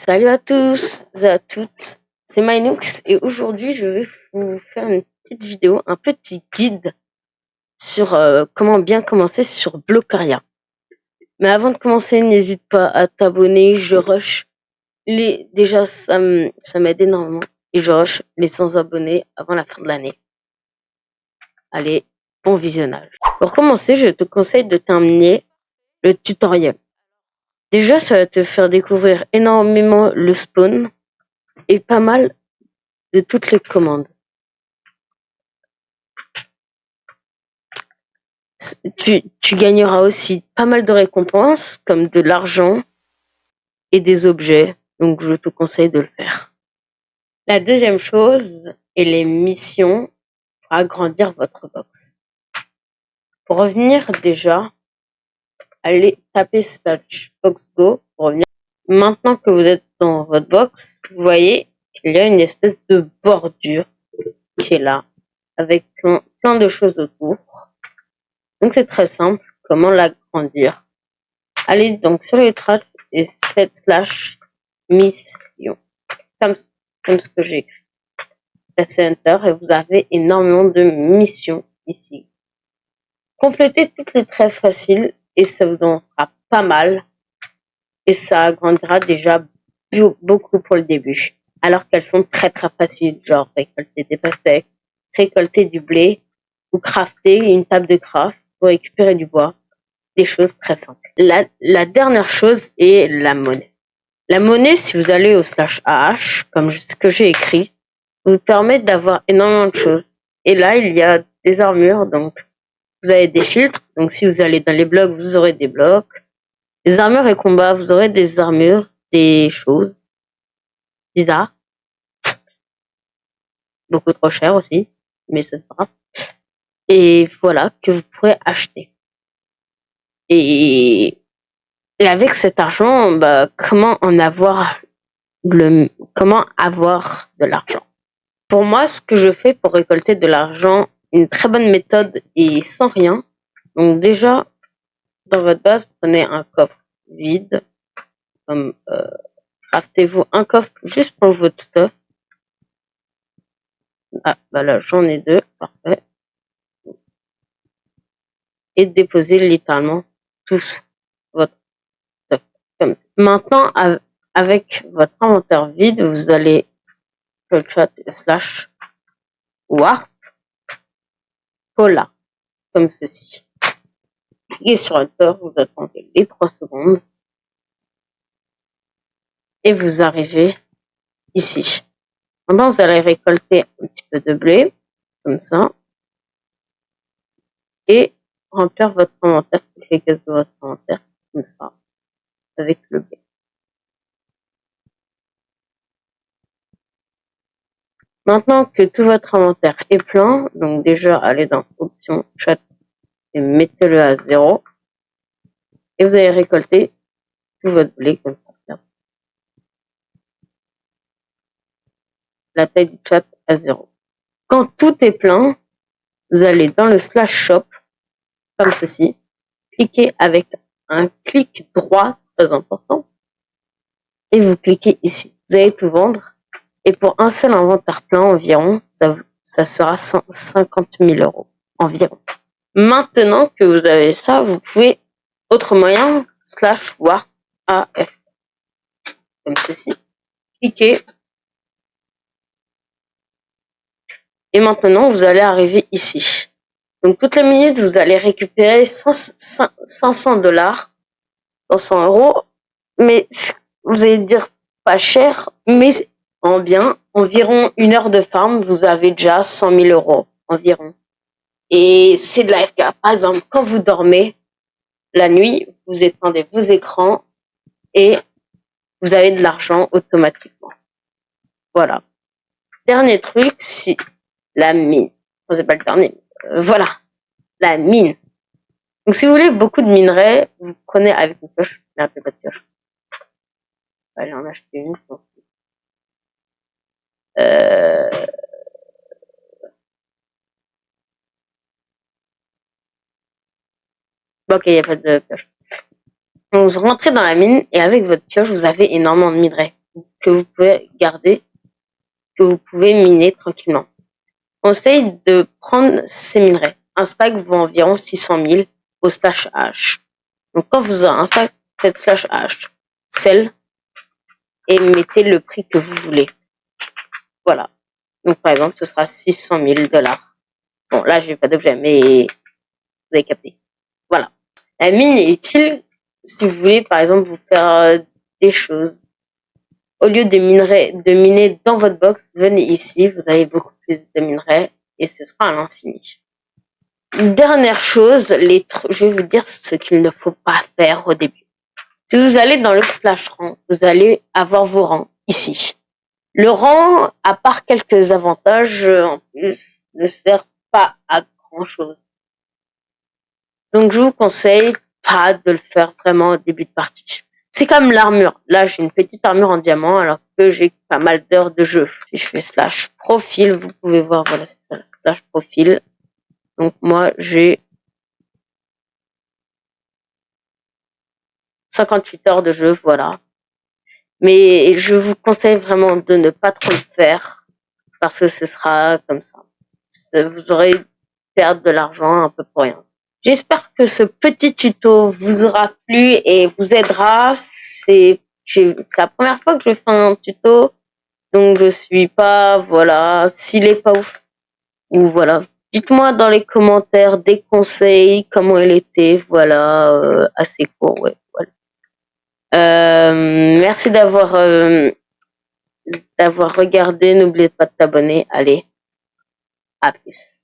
Salut à tous et à toutes, c'est Minox et aujourd'hui je vais vous faire une petite vidéo, un petit guide sur comment bien commencer sur Blockaria. Mais avant de commencer, n'hésite pas à t'abonner, je rush déjà ça m'aide énormément et je rush les 100 abonnés avant la fin de l'année. Allez, bon visionnage. Pour commencer, je te conseille de terminer le tutoriel. Déjà, ça va te faire découvrir énormément le spawn et pas mal de toutes les commandes. Tu gagneras aussi pas mal de récompenses comme de l'argent et des objets, donc je te conseille de le faire. La deuxième chose est les missions pour agrandir votre box. Pour revenir déjà, allez taper slash box go pour revenir. Maintenant que vous êtes dans votre box, vous voyez qu'il y a une espèce de bordure qui est là avec plein de choses autour. Donc c'est très simple, comment l'agrandir. Allez donc sur le trash et faites slash mission, comme ce que j'ai écrit. Passez Enter et vous avez énormément de missions ici. Complétez toutes les très faciles et ça vous en fera pas mal. Et ça agrandira déjà beaucoup pour le début. Alors qu'elles sont très faciles, genre récolter des pastèques, récolter du blé ou crafter une table de craft pour récupérer du bois. Des choses très simples. La dernière chose est la monnaie. La monnaie, si vous allez au slash AH, comme ce que j'ai écrit, vous permet d'avoir énormément de choses. Et là, il y a des armures, donc vous avez des filtres. Donc si vous allez dans les blocs, vous aurez des blocs. Les armures et combats, vous aurez des armures, des choses bizarres. Beaucoup trop cher aussi, mais c'est pas grave. Et voilà, que vous pourrez acheter. Et avec cet argent, comment avoir de l'argent? Pour moi, ce que je fais pour récolter de l'argent, une très bonne méthode et sans rien. Donc déjà, dans votre base, prenez un coffre vide, comme craftez-vous un coffre juste pour votre stuff. Ah, là, j'en ai 2, parfait. Et déposez littéralement tout votre stuff. Comme ça. Maintenant, avec votre inventaire vide, vous allez sur le chat slash warp cola, comme ceci. Cliquez sur Enter, vous attendez les 3 secondes et vous arrivez ici. Maintenant, vous allez récolter un petit peu de blé, comme ça, et remplir votre inventaire, toutes les cases de votre inventaire, comme ça, avec le blé. Maintenant que tout votre inventaire est plein, donc déjà, allez dans Options, Chat, et mettez-le à 0, et vous allez récolter tout votre blé, comme ça. La taille du chat à 0. Quand tout est plein, vous allez dans le slash shop, comme ceci, cliquez avec un clic droit, très important, et vous cliquez ici. Vous allez tout vendre, et pour un seul inventaire plein environ, ça sera 150 000 € environ. Maintenant que vous avez ça, vous pouvez, autre moyen, slash warp AF, comme ceci, cliquez, et maintenant vous allez arriver ici. Donc toutes les minutes, vous allez récupérer 500 $, 500 €, mais vous allez dire pas cher, mais en bien, environ 1 heure de farm, vous avez déjà 100 000 € environ. Et c'est de la FK. Par exemple, quand vous dormez la nuit, vous éteindez vos écrans et vous avez de l'argent automatiquement. Voilà. Dernier truc, si la mine. C'est pas le dernier. Voilà. La mine. Donc si vous voulez beaucoup de minerais, vous prenez avec une pioche. Là, pas de pioche. Allez en acheter une. Ok, il n'y a pas de pioche. Donc vous rentrez dans la mine et avec votre pioche, vous avez énormément de minerais. que vous pouvez garder, que vous pouvez miner tranquillement. Conseil de prendre ces minerais. Un stack vaut environ 600 000 au /h. Donc quand vous aurez un stack, faites /h, sell, et mettez le prix que vous voulez. Voilà. Donc par exemple, ce sera 600 000 $. Bon, là, j'ai pas d'objet, mais vous avez capté. Voilà. La mine est utile si vous voulez, par exemple, vous faire des choses. Au lieu de miner dans votre box, venez ici, vous avez beaucoup plus de minerais et ce sera à l'infini. Dernière chose, je vais vous dire ce qu'il ne faut pas faire au début. Si vous allez dans le /rang, vous allez avoir vos rangs ici. Le rang, à part quelques avantages en plus, ne sert pas à grand chose. Donc je vous conseille pas de le faire vraiment au début de partie. C'est comme l'armure. Là, j'ai une petite armure en diamant alors que j'ai pas mal d'heures de jeu. Si je fais /profil, vous pouvez voir, voilà, c'est ça, /profil. Donc moi, j'ai 58 heures de jeu, voilà. Mais je vous conseille vraiment de ne pas trop le faire parce que ce sera comme ça. Vous aurez perdre de l'argent un peu pour rien. J'espère que ce petit tuto vous aura plu et vous aidera. C'est la première fois que je fais un tuto, donc je suis pas, voilà, s'il est pas ouf, ou voilà. Dites-moi dans les commentaires des conseils, comment il était, voilà, assez court, ouais, voilà. Merci d'avoir regardé, n'oubliez pas de t'abonner, allez, à plus.